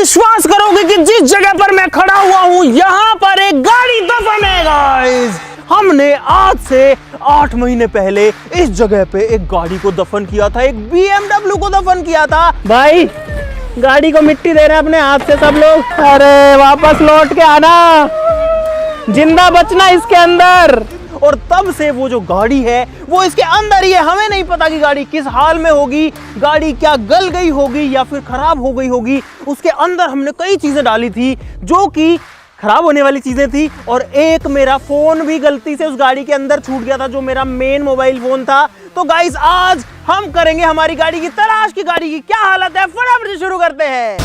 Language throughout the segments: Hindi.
विश्वास करोगे कि जिस जगह पर मैं खड़ा हुआ हूं यहां पर एक गाड़ी दफन है गाइस। हमने आज से 8 महीने पहले इस जगह पे एक गाड़ी को दफन किया था, एक BMW को दफन किया था। भाई गाड़ी को मिट्टी दे रहे हैं अपने हाथ से सब लोग। अरे वापस लौट के आना, जिंदा बचना इसके अंदर। और तब से वो जो गाड़ी है वो इसके अंदर ही है। हमें नहीं पता कि गाड़ी किस हाल में होगी, गाड़ी क्या गल गई होगी या फिर खराब हो गई होगी। उसके अंदर हमने कई चीजें डाली थी जो कि खराब होने वाली चीजें थी, और एक मेरा फोन भी गलती से उस गाड़ी के अंदर छूट गया था, जो मेरा मेन मोबाइल फोन था। तो गाइस आज हम करेंगे हमारी गाड़ी की तलाश की गाड़ी की क्या हालत है। फटाफट से शुरू करते हैं।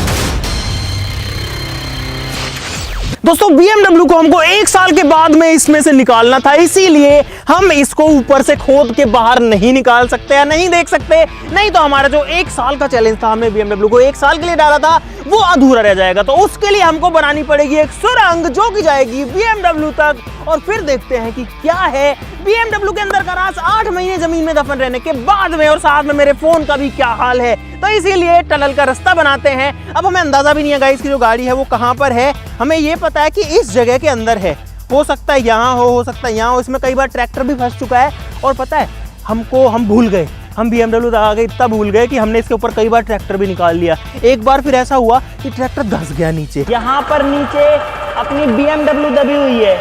दोस्तों BMW को हमको 1 साल के बाद में इसमें से निकालना था, इसीलिए हम इसको ऊपर से खोद के बाहर नहीं निकाल सकते या नहीं देख सकते, नहीं तो हमारा जो 1 साल का चैलेंज था, हमने BMW को 1 साल के लिए डाला था, वो अधूरा रह जाएगा। तो उसके लिए हमको बनानी पड़ेगी एक सुरंग जो कि जाएगी BMW तक, और फिर देखते हैं कि क्या है BMW के अंदर का राज 8 महीने जमीन में दफन रहने के बाद में, और साथ में मेरे फोन का भी क्या हाल है। तो इसीलिए टनल का रास्ता बनाते हैं। अब हमें अंदाजा भी नहीं है गाइस कि जो गाड़ी है वो कहाँ पर है। हमें ये पता है कि इस जगह के अंदर है, हो सकता है यहाँ हो सकता है यहाँ हो। इसमें कई बार ट्रैक्टर भी फंस चुका है, और पता है हम भूल गए, हम BMW दबा के इतना भूल गए कि हमने इसके ऊपर कई बार ट्रैक्टर भी निकाल लिया। एक बार फिर ऐसा हुआ कि ट्रैक्टर धंस गया नीचे। यहाँ पर नीचे अपनी BMW दबी हुई है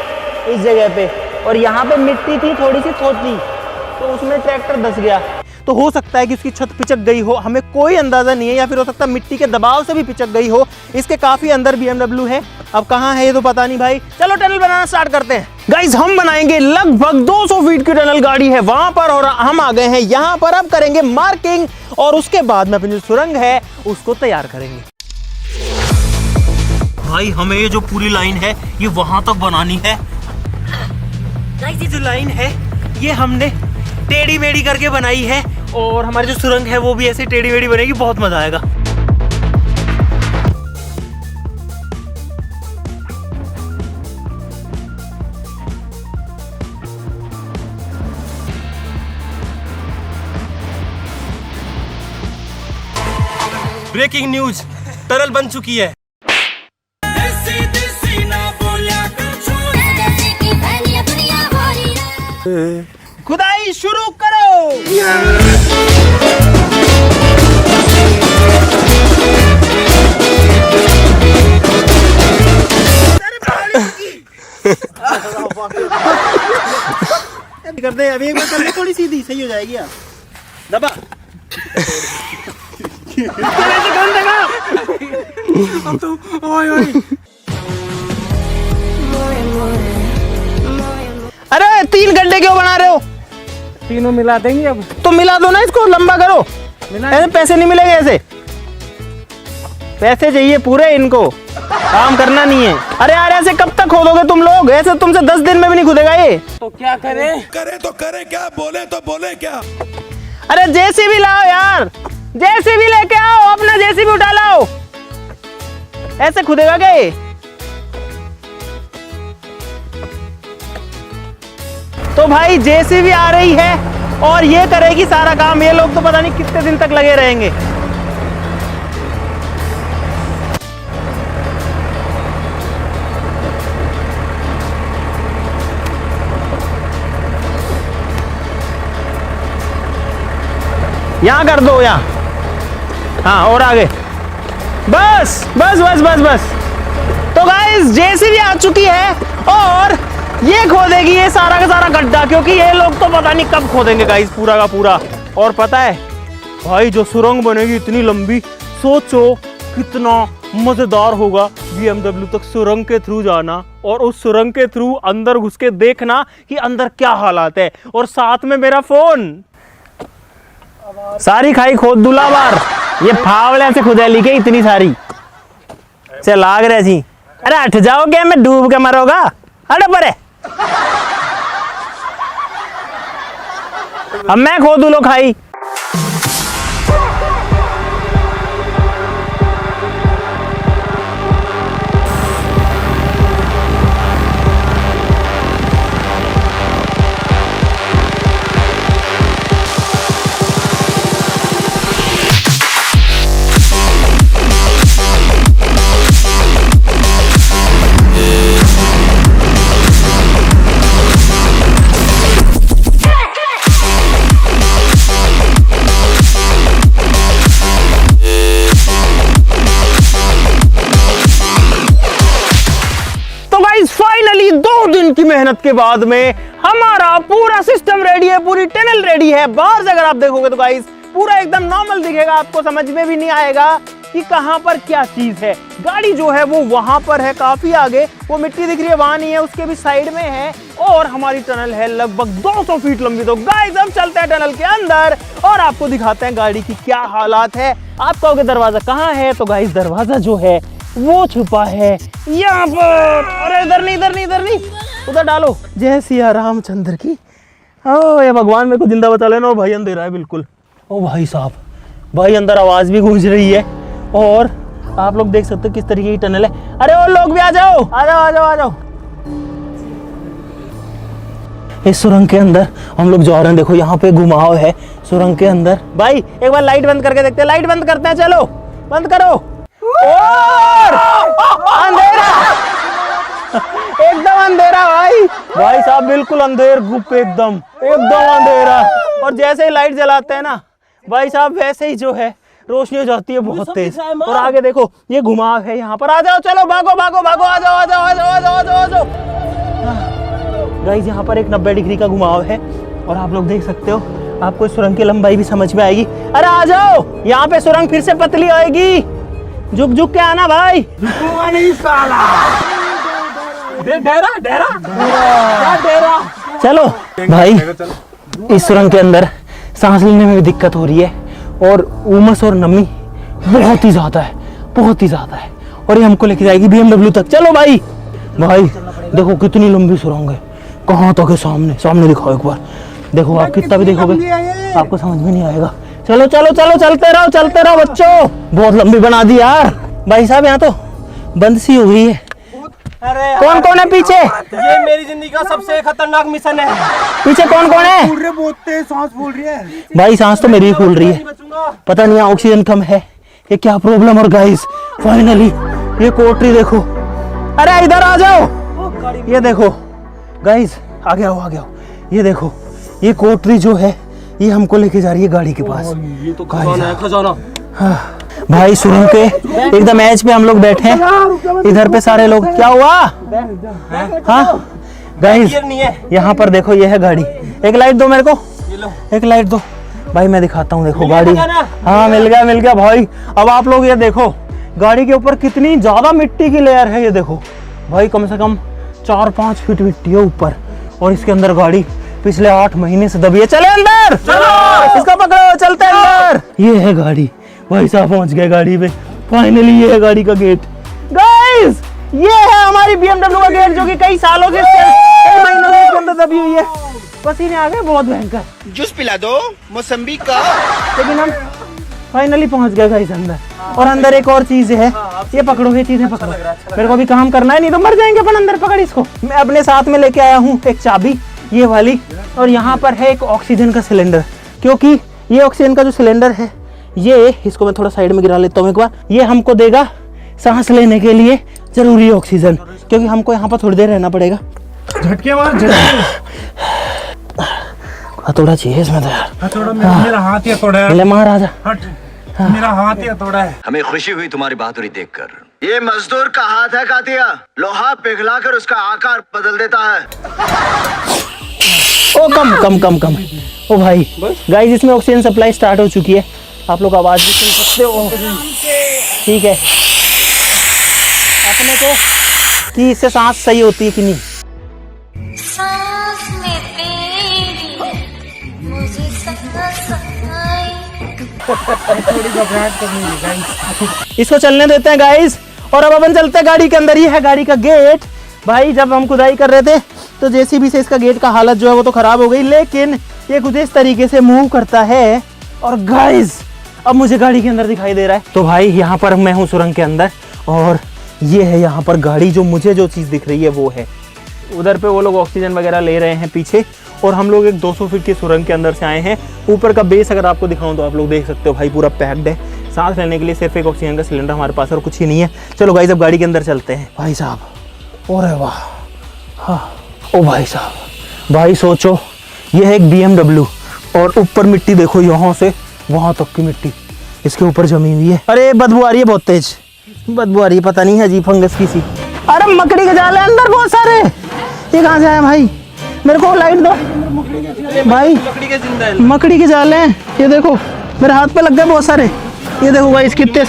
इस जगह पे, और यहाँ पे मिट्टी थी थोड़ी सी थोड़ी, तो उसमें ट्रैक्टर धंस गया। तो हो सकता है कि उसकी छत पिचक गई हो, हमें कोई अंदाजा नहीं है, या फिर हो सकता है मिट्टी के दबाव से भी पिचक गई हो। इसके काफी अंदर BMW है, अब कहाँ है ये तो पता नहीं भाई। चलो टनल बनाना स्टार्ट करते हैं गाइस। हम बनाएंगे लगभग 200 फीट की टनल, गाड़ी है वहां पर और हम आ गए हैं यहाँ पर। अब करेंगे मार्किंग और उसके बाद में अपनी जो सुरंग है उसको तैयार करेंगे। भाई हमें ये जो पूरी लाइन है ये वहां तक बनानी है गाइस। ये जो लाइन है ये हमने टेढ़ी मेढ़ी करके बनाई है, और हमारी जो सुरंग है वो भी ऐसे टेढ़ी मेढ़ी बनेगी, बहुत मजा आएगा। ब्रेकिंग न्यूज, टनल बन चुकी है। खुदाई शुरू करो। करते हैं अभी, एक बार करके थोड़ी सीधी सही हो जाएगी यार। दबा अरे 3 गड्ढे क्यों बना रहे हो? तीनों मिला देंगे अब। तो मिला दो ना, इसको लंबा करो। ऐसे पैसे नहीं मिलेंगे, ऐसे पैसे चाहिए पूरे, इनको काम करना नहीं है। अरे यार ऐसे कब तक खोदोगे तुम लोग? ऐसे तुमसे 10 दिन में भी नहीं खुदेगा ये। तो क्या करें? करे तो करे क्या, बोले तो बोले क्या। अरे JCB लाओ यार, JCB लेके आओ, अपना JCB उठा लाओ। ऐसे खुदेगा क्या ये? तो भाई JCB आ रही है और ये करेगी सारा काम। ये लोग तो पता नहीं कितने दिन तक लगे रहेंगे। यहां कर दो, यहां, हाँ, और आगे, बस बस बस बस बस। तो गाइस JCB आ चुकी है और ये खोदेगी ये सारा का सारा गड्ढा, क्योंकि ये लोग तो पता नहीं कब खोदेंगे गाइस पूरा का पूरा। और पता है भाई जो सुरंग बनेगी इतनी लंबी, सोचो कितना मजेदार होगा BMW तक सुरंग के थ्रू जाना, और उस सुरंग के थ्रू अंदर घुस के देखना कि अंदर क्या हालात है, और साथ में मेरा फोन। सारी खाई खोद दूला बार, ये फावले से खुदेली के इतनी सारी से लाग रहे थी। अरे हट जाओ, क्या मैं डूब के मरोगा? अरे परे अब मैं खोदू लो खाई। मेहनत के बाद में हमारा पूरा सिस्टम रेडी है, पूरी टनल रेडी है। बाहर से अगर आप देखोगे तो गाइस पूरा एकदम नॉर्मल दिखेगा, आपको समझ में भी नहीं आएगा कि कहां पर क्या चीज है। गाड़ी जो है वो वहां पर है, काफी आगे, वो मिट्टी दिख रही है वहां नहीं है, उसके भी साइड में है। और हमारी टनल है लगभग 200 फीट लंबी। तो गाइस हम चलते हैं टनल के अंदर और आपको दिखाते हैं गाड़ी की क्या हालात है। आप कहोगे दरवाजा कहाँ है, तो गाइस दरवाजा जो है वो छुपा है यहाँ पर। अरे इधर नहीं, इधर नहीं, इधर नहीं, उधर डालो। जय सिया रामचंद्र की। ओ ये भगवान मेरे को जिंदा बचा लेना। और भाई अंधेरा है बिल्कुल। ओ भाई साहब, भाई अंदर आवाज भी गूंज रही है और आप लोग देख सकते हो किस तरीके की टनल है। अरे और लोग भी आ जाओ, आ जाओ, आ जाओ, आ जाओ। इस सुरंग के अंदर हम लोग जा रहे हैं। देखो यहाँ पे घुमाव है सुरंग के अंदर। भाई एक बार लाइट बंद करके देखते हैं। लाइट बंद करते हैं, चलो बंद करो। और अंधेरा, एकदम अंधेरा भाई। भाई साहब बिल्कुल अंधेर गुप, एकदम एकदम अंधेरा। और जैसे ही लाइट जलाते हैं ना भाई साहब, वैसे ही जो है रोशनी हो जाती है बहुत तेज। और आगे देखो ये घुमाव है यहाँ पर। आ जाओ, चलो भागो भागो भागो, आ जाओ, आ जाओ, आ जाओ, आ जाओ, आ जाओ, आ जाओ। गाइस यहाँ पर एक 90 डिग्री का घुमाव है और आप लोग देख सकते हो, आपको इस सुरंग की लंबाई भी समझ में आएगी। अरे आ जाओ, यहाँ पे सुरंग फिर से पतली आएगी। झुक झुक के आना भाई। नहीं साला, डेरा डेरा डेरा। चलो भाई, इस सुरंग के अंदर सांस लेने में भी दिक्कत हो रही है और उमस और नमी बहुत ही ज्यादा है, बहुत ही ज्यादा है। और ये हमको लेके जाएगी BMW तक। चलो भाई। भाई देखो कितनी लंबी सुरंग है, कहाँ तक है, सामने सामने दिखाओ एक बार। देखो आप कितना भी देखोगे आपको समझ में नहीं आएगा। चलो चलो चलो, चलते रहो बच्चों। बहुत लंबी बना दी यार। भाई साहब यहाँ तो बंद सी हो गई है। अरे कौन कौन है पीछे? ये मेरी जिंदगी का सबसे खतरनाक मिशन है। पीछे कौन कौन है? बहुत तेज सांस फूल रही है भाई सांस तो मेरी ही फूल रही है, पता नहीं ऑक्सीजन कम है, ये क्या प्रॉब्लम। और गाइस फाइनली ये कोटरी देखो। अरे इधर आ जाओ, ये देखो गाइस, आगे आओ, आगे आओ। ये देखो ये कोटरी जो है ये हमको लेके जा रही है गाड़ी के पास। ये तो खजाना है, खजाना। हाँ, भाई सुरंग के एकदम एज पे हम लोग बैठे हैं। इधर पे सारे लोग, क्या हुआ? हाँ गाइस यहाँ पर देखो, ये है गाड़ी। एक लाइट दो मेरे को, एक लाइट दो भाई, मैं दिखाता हूँ। देखो गाड़ी, हाँ मिल गया भाई। अब आप लोग ये देखो गाड़ी के ऊपर कितनी ज्यादा मिट्टी की लेयर है। ये देखो भाई, कम से कम 4-5 फीट मिट्टी है ऊपर। और इसके अंदर गाड़ी पिछले 8 महीने से दबी है। चले अंदर, चलो इसका पकड़ो, चलते हैं अंदर। ये है गाड़ी। भाई साहब पहुंच गए गाड़ी पे फाइनली। ये है गाड़ी का गेट। गाइस ये है हमारी BMW का गेट, जो कि कई सालों से, कई महीनों से इसके अंदर दबी हुई है। पसीने आ गए बहुत भयंकर। जूस पिला दो मौसम्बी का। लेकिन हम फाइनली पहुंच गए गाइस अंदर। और अंदर एक और चीज है, ये पकड़ो, ये चीजें पकड़ो, मेरे को भी काम करना है, नहीं तो मर जाएंगे अपन। अंदर पकड़ इसको। मैं अपने साथ में लेके आया हूँ एक चाबी, ये वाली। और यहाँ पर है एक ऑक्सीजन का सिलेंडर, क्योंकि ये ऑक्सीजन का जो सिलेंडर है, ये इसको मैं थोड़ा साइड में गिरा लेता हूँ एक बार। ये हमको देगा सांस लेने के लिए जरूरी ऑक्सीजन, क्योंकि हमको यहाँ पर थोड़ी देर रहना पड़ेगा। झटके मार, थोड़ा चाहिए इसमें तो यार। थोड़ा मेरा हाथ ही तोड़ा है। ले महाराजा, मेरा हाथ ही तोड़ा है। हमें खुशी हुई तुम्हारी बहादुरी देखकर। ये मजदूर का हाथ है कातिया, लोहा पिघलाकर उसका आकार बदल देता है। ओ कम। ओ भाई गाइस, इसमें ऑक्सीजन सप्लाई स्टार्ट हो चुकी है, आप लोग आवाज भी सुन सकते हो। ठीक है, अपने को कि इससे सांस सही होती है कि नहीं। सांस में तेरी मुझे इसको चलने देते हैं गाइस। और अब अपन चलते हैं गाड़ी के अंदर। ही है गाड़ी का गेट। भाई जब हम खुदाई कर रहे थे तो जेसीबी से इसका गेट का हालत जो है वो तो खराब हो गई, लेकिन ये कुछ इस तरीके से मूव करता है। और गाइस अब मुझे गाड़ी के अंदर दिखाई दे रहा है। तो भाई यहाँ पर मैं हूँ सुरंग के अंदर, और ये है यहाँ पर गाड़ी। जो मुझे जो चीज़ दिख रही है वो है उधर पे, वो लोग ऑक्सीजन वगैरह ले रहे हैं पीछे। और हम लोग एक 200 फीट की सुरंग के अंदर से आए हैं। ऊपर का बेस अगर आपको दिखाऊं तो आप लोग देख सकते हो भाई, पूरा पैक्ड है। सांस लेने के लिए सिर्फ एक ऑक्सीजन का सिलेंडर हमारे पास और कुछ ही नहीं है। चलो गाइस अब गाड़ी के अंदर चलते हैं। भाई साहब, अरे वाह, हाँ ओ भाई साहब, भाई सोचो ये है एक BMW और ऊपर मिट्टी देखो, यहाँ से वहां तक की मिट्टी इसके ऊपर जमी हुई है। अरे बदबू आ रही है, बहुत तेज बदबू आ रही है, पता नहीं है अजीब फंगस की सी। अरे मकड़ी के जाल है अंदर बहुत सारे। ये कहाँ से आया भाई? मेरे को लाइट दो भाई। लकड़ी के जिंदा है। मकड़ी के जाले हैं, ये देखो मेरे हाथ पे लग गए बहुत सारे। ये देखो भाई कितने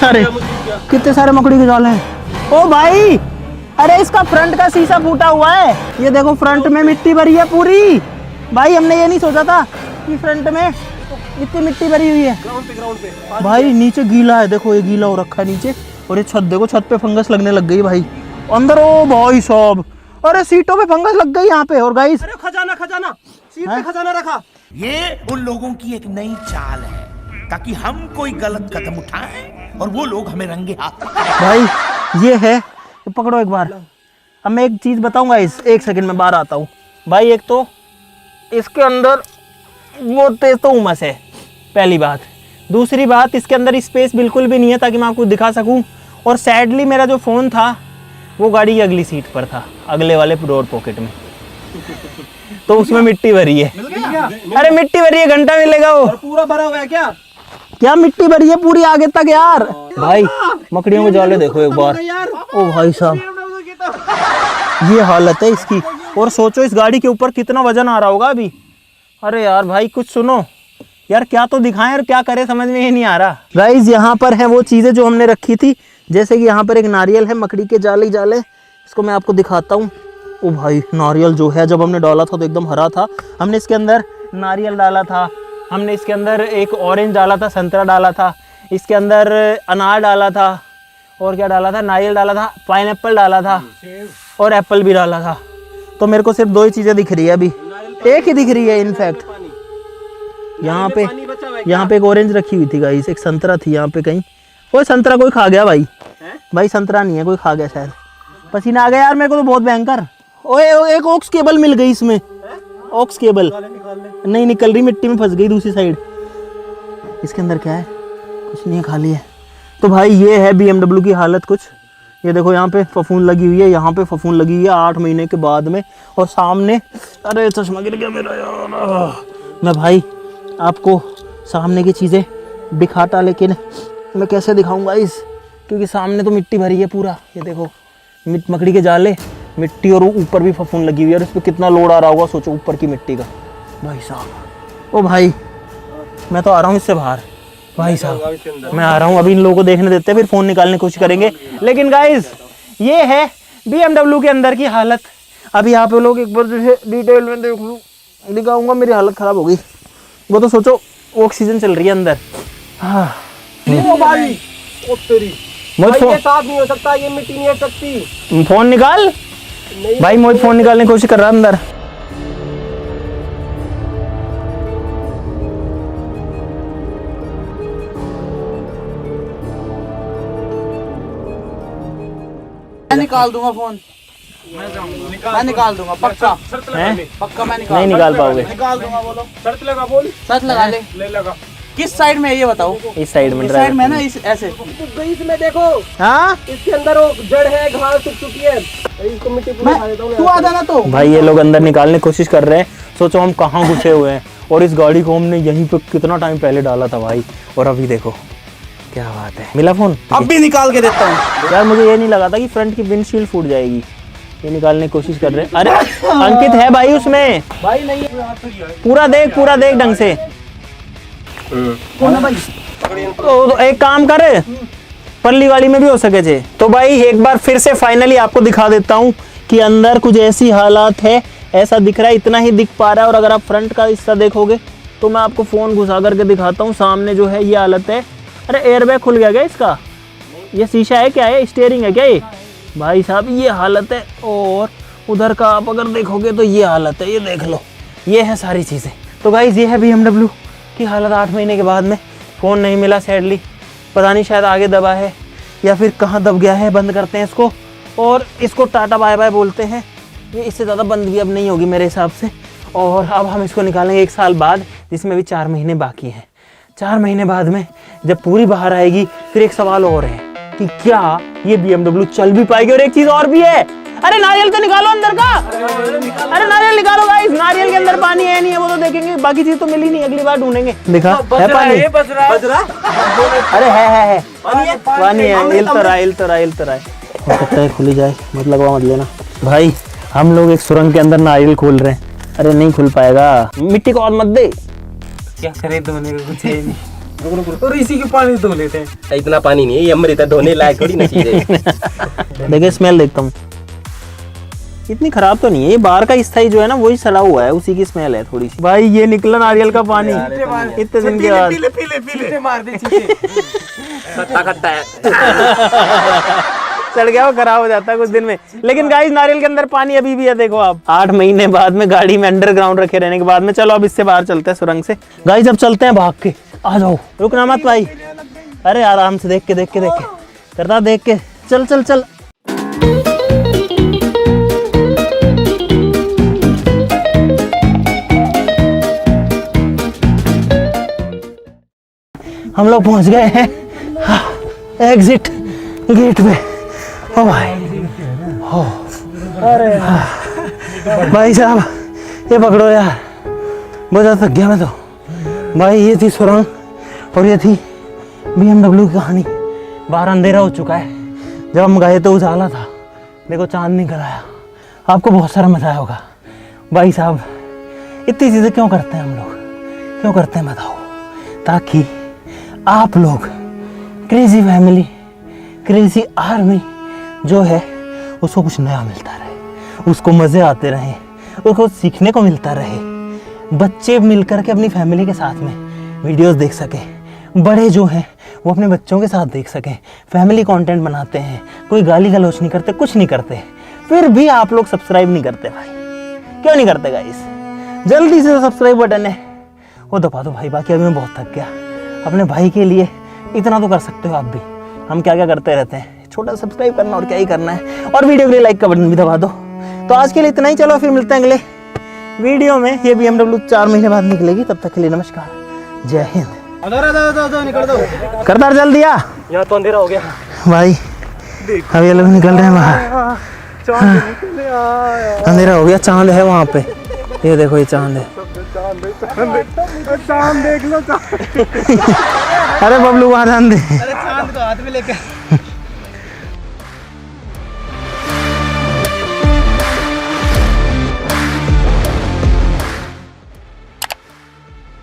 सारे मकड़ी के जाले हैं। ओ भाई, अरे इसका फ्रंट का शीशा फूटा हुआ है। ये देखो फ्रंट में मिट्टी भरी है पूरी। भाई हमने ये नहीं सोचा था कि फ्रंट में इतनी मिट्टी भरी हुई है। ग्राउंड पे भाई नीचे गीला है, देखो ये गीला हो रखा है नीचे। और ये छत देखो, छत पे फंगस लगने लग गई भाई अंदर। ओ भाई साहब, अरे सीटों पे फंगस लग गई यहाँ पे। और गाइस अरे खजाना सीट पे खजाना रखा। ये उन लोगों की एक नई चाल है ताकि हम कोई गलत कदम उठाएं और वो लोग हमें रंगे हाथ। भाई ये है, तो पकड़ो एक बार। अब मैं एक चीज बताऊंगा, इस एक सेकंड में बाहर आता हूँ। भाई एक तो इसके अंदर वो तेज तो उमस है, पहली बात। दूसरी बात, इसके अंदर स्पेस बिल्कुल भी नहीं है ताकि मैं आपको दिखा सकूं। और सैडली मेरा जो फ़ोन था वो गाड़ी की अगली सीट पर था, अगले वाले डोर पॉकेट में। तो उसमें मिट्टी भरी है। अरे मिट्टी भरी है, घंटा मिलेगा वो। पूरा भरा हुआ है क्या मिट्टी भरी है पूरी आगे तक यार। भाई मकड़ियों के जाले देखो एक बार। ओ भाई साहब, ये हालत है इसकी। और सोचो इस गाड़ी के ऊपर कितना वजन आ रहा होगा अभी। अरे यार भाई कुछ सुनो यार, क्या तो दिखाएं और क्या करें समझ में ही नहीं आ रहा। गाइस यहाँ पर है वो चीज़ें जो हमने रखी थी, जैसे कि यहाँ पर एक नारियल है, मकड़ी के जाले। इसको मैं आपको दिखाता हूँ। ओ भाई, नारियल जो है जब हमने डाला था तो एकदम हरा था। हमने इसके अंदर नारियल डाला था, हमने इसके अंदर एक ऑरेंज डाला था, संतरा डाला था, इसके अंदर अनार डाला था, और क्या डाला था, नारियल डाला था, पाइनएप्पल डाला था और एप्पल भी डाला था। तो मेरे को सिर्फ 2 ही चीज़ें दिख रही है अभी, एक ही दिख रही है इनफैक्ट। यहाँ पे एक ऑरेंज रखी हुई थी गाइस, एक संतरा थी यहाँ पे कहीं। वो संतरा कोई खा गया भाई। भाई संतरा नहीं है, कोई खा गया शायद। पसीना आ गया यार मेरे को तो बहुत भयंकर। ओए एक ऑक्स केबल मिल गई इसमें, ऑक्स केबल नहीं निकल रही, मिट्टी में फंस गई दूसरी साइड। इसके अंदर क्या है? कुछ नहीं है, खाली है। तो भाई ये है BMW की हालत कुछ। ये देखो यहाँ पे फफूंद लगी हुई है, यहाँ पे फफूंद लगी हुई है 8 महीने के बाद में। और सामने, अरे चश्मा गिर गया मेरा यार। मैं भाई आपको सामने की चीज़ें दिखाता, लेकिन मैं कैसे दिखाऊंगा क्योंकि सामने तो मिट्टी भरी है पूरा। ये देखो मकड़ी के जाले, मिट्टी, और ऊपर भी फफूंद लगी हुई है। और इस पर कितना लोड आ रहा होगा सोचो, ऊपर की मिट्टी का। भाई साहब, ओ भाई मैं तो आ रहा हूँ इससे बाहर। भाई साहब मैं आ रहा हूँ, अभी इन लोगों को देखने देते हैं, फिर फ़ोन निकालने की कोशिश करेंगे। लेकिन गाइस ये है BMW के अंदर की हालत। अभी आप लोग एक बार जो है डिटेल में देख लो, दिखाऊंगा। मेरी हालत ख़राब हो गई। वो तो सोचो ऑक्सीजन चल रही है अंदर। हाँ भाई ओ तेरी मुझे ये साफ नहीं हो सकता, ये मिट्टी नहीं हट सकती। फ़ोन निकाल भाई, मुझे फ़ोन निकालने की कोशिश कर रहा है अंदर। मैं निकाल दूंगा फोन, मैं निकाल दूंगा पक्का। पक्का मैं नहीं निकाल पाओगे। निकाल दूंगा। बोलो शर्त लगा, बोल। शर्त लगा ले। ले लगा। किस साइड में है ये बताओ? इस साइड में, इस साइड में ना, इस ऐसे। इसमें देखो, हाँ इसके अंदर वो जड़ है, घास सूख चुकी है। इसको मिट्टी पूरी खा देता हूँ। तू आ जाना तो। भाई ये लोग अंदर निकालने की कोशिश कर रहे हैं। सोचो हम कहाँ घुसे हुए हैं, और इस गाड़ी को हमने यहीं पे कितना टाइम पहले डाला था भाई। और अभी देखो क्या बात है। मिला फोन? अब भी निकाल के देता हूँ यार मुझे ये नहीं लगा था कि फ्रंट की विंडशील्ड फूट जाएगी। ये निकालने की कोशिश कर रहे हैं। अरे अंकित है भाई उसमें, भाई नहीं पूरा देख ढंग से। तो एक काम कर, पल्ली वाली में भी हो सके थे। तो भाई एक बार फिर से फाइनली आपको दिखा देता हूँ कि अंदर कुछ ऐसी हालात है। ऐसा दिख रहा है, इतना ही दिख पा रहा है। और अगर आप फ्रंट का हिस्सा देखोगे तो मैं आपको फ़ोन घुसा करके दिखाता हूँ। सामने जो है ये हालत है। अरे एयरबैग खुल गया क्या इसका? ये शीशा है क्या? है स्टीयरिंग है क्या ये? भाई साहब ये हालत है। और उधर का आप अगर देखोगे तो ये हालत है, ये देख लो। ये है सारी चीज़ें। तो गाइस ये है BMW की हालत 8 महीने के बाद में। फ़ोन नहीं मिला सैडली, पता नहीं शायद आगे दबा है या फिर कहाँ दब गया है। बंद करते हैं इसको और इसको टाटा बाय बाय बोलते हैं। ये इससे ज़्यादा बंद भी अब नहीं होगी मेरे हिसाब से। और अब हम इसको निकालेंगे 1 साल बाद, जिसमें भी 4 महीने बाकी हैं। 4 महीने बाद में जब पूरी बाहर आएगी, फिर एक सवाल और है कि क्या ये BMW चल भी पाएगी। और एक चीज़ और भी है, अरे नारियल तो निकालो अंदर का। अरे नारियल निकालो गाइस, नारियल के अंदर पानी है नहीं है वो तो देखेंगे, बाकी चीज तो मिली नहीं, अगली बार ढूंढेंगे। दिखा है पानी? अरे है पानी है। हिल तो रहा है। हो सकता है खुली जाए, मत लगवा मत लेना भाई। हम लोग एक सुरंग के अंदर नारियल खोल रहे हैं। अरे नहीं खुल पाएगा, मिट्टी को और मत दे। क्या करे, धोने का कुछ है नहीं। और इसी के पानी धो लेते हैं। इतना पानी नहीं है, ये अमृत है, धोने लायक थोड़ी ना चीज है। देखिए स्मेल देखता हूँ, इतनी खराब तो नहीं है। ये बाहर का स्थाई जो है ना वही सड़ा हुआ है, उसी की स्मेल है थोड़ी सी। भाई ये निकला नारियल का पानी इतने दिन के बाद। पीले मार दे चीज़ें। खट्टा खट्टा है। सड़ गया, वो खराब हो जाता है कुछ दिन में। लेकिन गाइस नारियल के अंदर पानी अभी भी है, देखो आप। 8 महीने बाद में गाड़ी में अंडरग्राउंड रखे रहने के बाद में, चलो अब इससे बाहर चलते हैं सुरंग से। गाइस अब चलते हैं भाग के। आ जाओ, रुकना मत भाई। अरे आराम से, देख के करता, देख के चल चल चल। हम लोग पहुंच गए हैं एग्जिट गेट पे। ओ भाई, हो अरे भाई साहब ये पकड़ो यार, बहुत ज़्यादा थक गया मैं तो। भाई ये थी सुरंग और ये थी BMW की कहानी। बाहर अंधेरा हो चुका है, जब हम गए तो उजाला था। देखो चांद निकल आया, आपको बहुत सारा मजा आया होगा। भाई साहब इतनी चीज़ें क्यों करते हैं हम लोग, क्यों करते हैं बताओ? ताकि आप लोग क्रेजी फैमिली, क्रेजी आर्मी जो है उसको कुछ नया मिलता रहे, उसको मज़े आते रहें, उसको सीखने को मिलता रहे। बच्चे मिलकर के अपनी फैमिली के साथ में वीडियोस देख सकें, बड़े जो हैं वो अपने बच्चों के साथ देख सकें। फैमिली कंटेंट बनाते हैं, कोई गाली गलौच नहीं करते, कुछ नहीं करते, फिर भी आप लोग सब्सक्राइब नहीं करते। भाई क्यों नहीं करते गाइस? जल्दी से सब्सक्राइब बटन है वो दबा दो भाई। बाकी अभी मैं बहुत थक गया। अपने भाई के लिए इतना तो कर सकते हो आप भी। हम क्या क्या करते रहते हैं, छोटा सब्सक्राइब करना और क्या ही करना है, और वीडियो के लिए लाइक का बटन भी दबा दो। तो आज के लिए इतना ही, चलो फिर मिलते हैं अगले वीडियो में। ये BMW 4 महीने बाद निकलेगी, तब तक के लिए नमस्कार, जय हिंद। निकल दो करतार जल दिया, यहाँ तो अंधेरा हो गया भाई अब ये लोग निकल रहे हैं बाहर। अंधेरा हो गया, चांद है वहाँ पे, ये देखो ये चांद है। चांद देख लो। अरे बबलू वहाँ चांद है। चांद को हाथ में लेकर